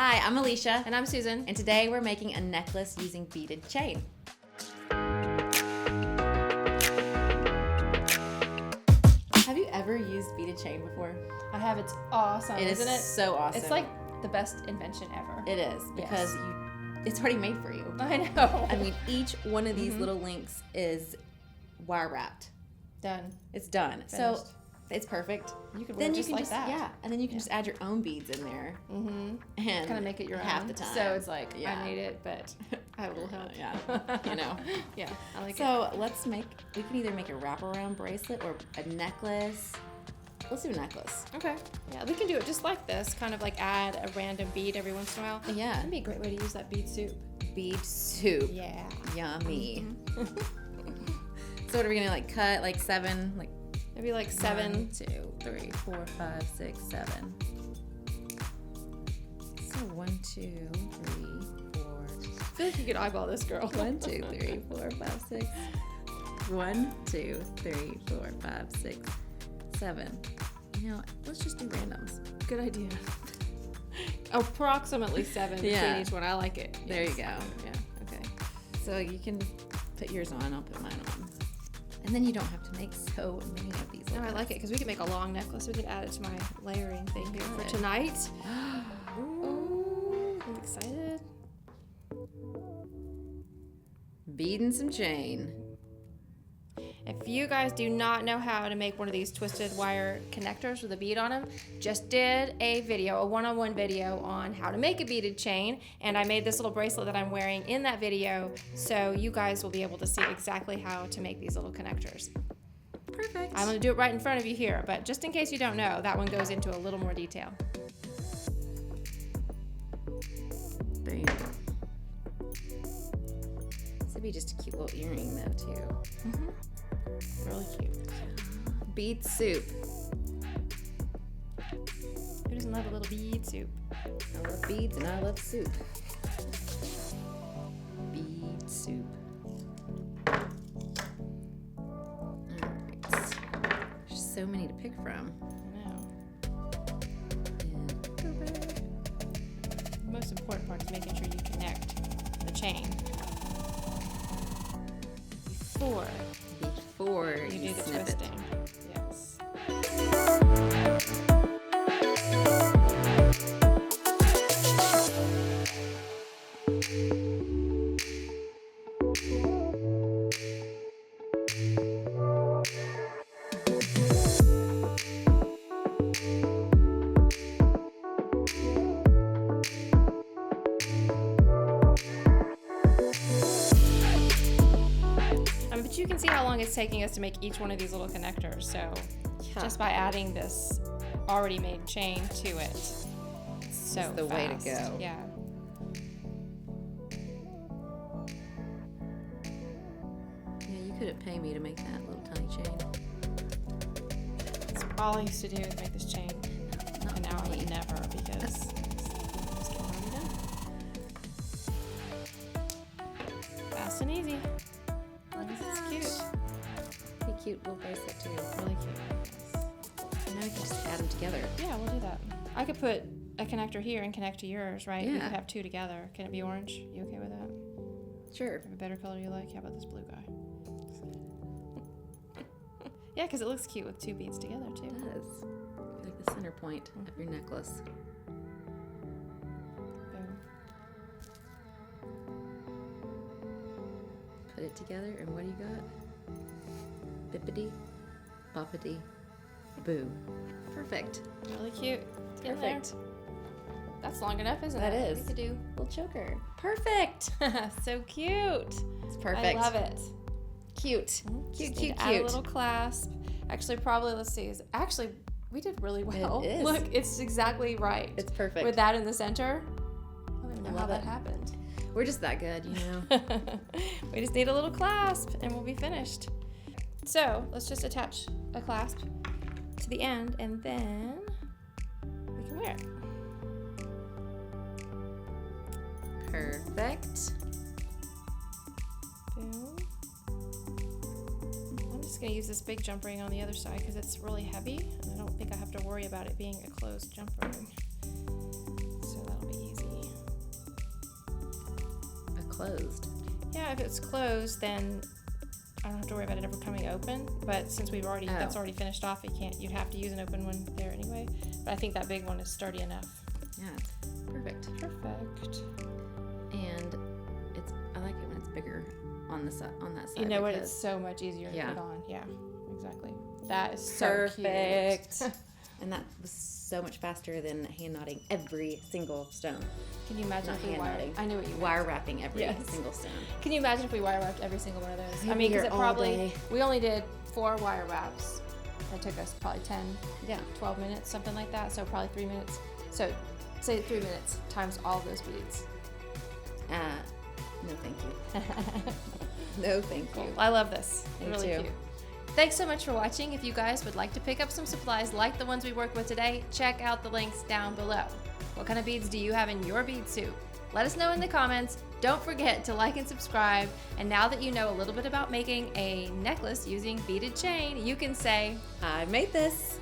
Hi, I'm Alicia. And I'm Susan. And today we're making a necklace using beaded chain. Have you ever used beaded chain before? I have. It's awesome, isn't it? So awesome. It's like the best invention ever. It is, because it's already made for you. I know. I mean, each one of these little links is wire wrapped. Done. It's done. Finished. So it's perfect. You could wear it just like that. Yeah, and then you can just add your own beads in there. Mm-hmm. And kind of make it your half own. the time. So it's like, I made it, but I will help. Yeah, you know. Yeah, I like it. So we can either make a wraparound bracelet or a necklace. Let's do a necklace. Okay. Yeah, we can do it just like this. Kind of like add a random bead every once in a while. Yeah. That'd be a great way to use that bead soup. Bead soup. Yeah. Yummy. So what are we gonna like cut like 7 like maybe like 7. 1, 2, 3, 4, 5, 6, 7. So 1, 2, 3, 4. I feel like you could eyeball this girl. 1, 2, 3, 4, 5, 6. 1, 2, 3, 4, 5, 6, 7. You know, let's just do randoms. Good idea. Approximately 7 between each one. I like it. There you go. Yeah. Okay. So you can put yours on. I'll put mine on. And then you don't have to make so many of these. No, I like it because we can make a long necklace. We could add it to my layering thing here for tonight. Ooh, I'm excited. Beading some chain. If you guys do not know how to make one of these twisted wire connectors with a bead on them, just did a video, a one-on-one video on how to make a beaded chain, and I made this little bracelet that I'm wearing in that video, so you guys will be able to see exactly how to make these little connectors. Perfect. I'm going to do it right in front of you here, but just in case you don't know, that one goes into a little more detail. Boom. This would be just a cute little earring though too. Mm-hmm. Really cute. Bead soup. Who doesn't love a little bead soup? I love beads and I love soup. Bead soup. Alright. There's so many to pick from. I know. And The most important part is making sure you connect the chain before you do the snip twisting. Yes. But you can see how long it's taking us to make each one of these little connectors. So just by adding this already made chain to it, so it's the way to go. Yeah. Yeah, you couldn't pay me to make that little tiny chain. That's all I used to do is make this chain. And now I would never, because it's getting already done. Fast and easy. It's cute. Pretty cute little bracelet too. Really cute. And now we can just add them together. Yeah, we'll do that. I could put a connector here and connect to yours, right? We Yeah. could have two together. Can it be orange? You okay with that? Sure. Have a better color you like? How about this blue guy? Yeah, because it looks cute with two beads together too. It does. Like the center point of your necklace. Boom. Put it together, and what do you got? Bippity, boppity, boo. Perfect. Really cute. It's in there. Perfect. That's long enough, isn't That it? is. We could do. Little choker. Perfect. So cute. It's perfect. I love it. Cute. Just Cute, need cute, to add a cute. little clasp. Actually, probably, let's see. Actually, we did really well. It is. Look, it's exactly right. It's perfect. With that in the center. I don't even know how Love that it. happened. We're just that good, you know. We just need a little clasp and we'll be finished. So let's just attach a clasp to the end and then we can wear it. Perfect. Boom. I'm just going to use this big jump ring on the other side because it's really heavy and I don't think I have to worry about it being a closed jump ring. So that'll be easy. closed. Yeah, if it's closed, then I don't have to worry about it ever coming open. But since that's already finished off, you'd have to use an open one there anyway. But I think that big one is sturdy enough. Yeah, it's perfect. Perfect. And I like it when it's bigger on that side. You know what? It's so much easier to put on. Yeah, exactly. That is so perfect. cute. And that was so much faster than hand knotting every single stone. Can you imagine if we I knew what you meant. Wire wrapping every single stone. Can you imagine if we wire wrapped every single one of those? I mean, because we only did 4 wire wraps. It took us probably 10, 12 minutes, something like that. So probably 3 minutes. So say 3 minutes times all those beads. No, thank you. No, thank you. I love this. Me really too. cute. Thanks so much for watching. If you guys would like to pick up some supplies like the ones we worked with today, check out the links down below. What kind of beads do you have in your bead soup? Let us know in the comments. Don't forget to like and subscribe. And now that you know a little bit about making a necklace using beaded chain, you can say, I made this.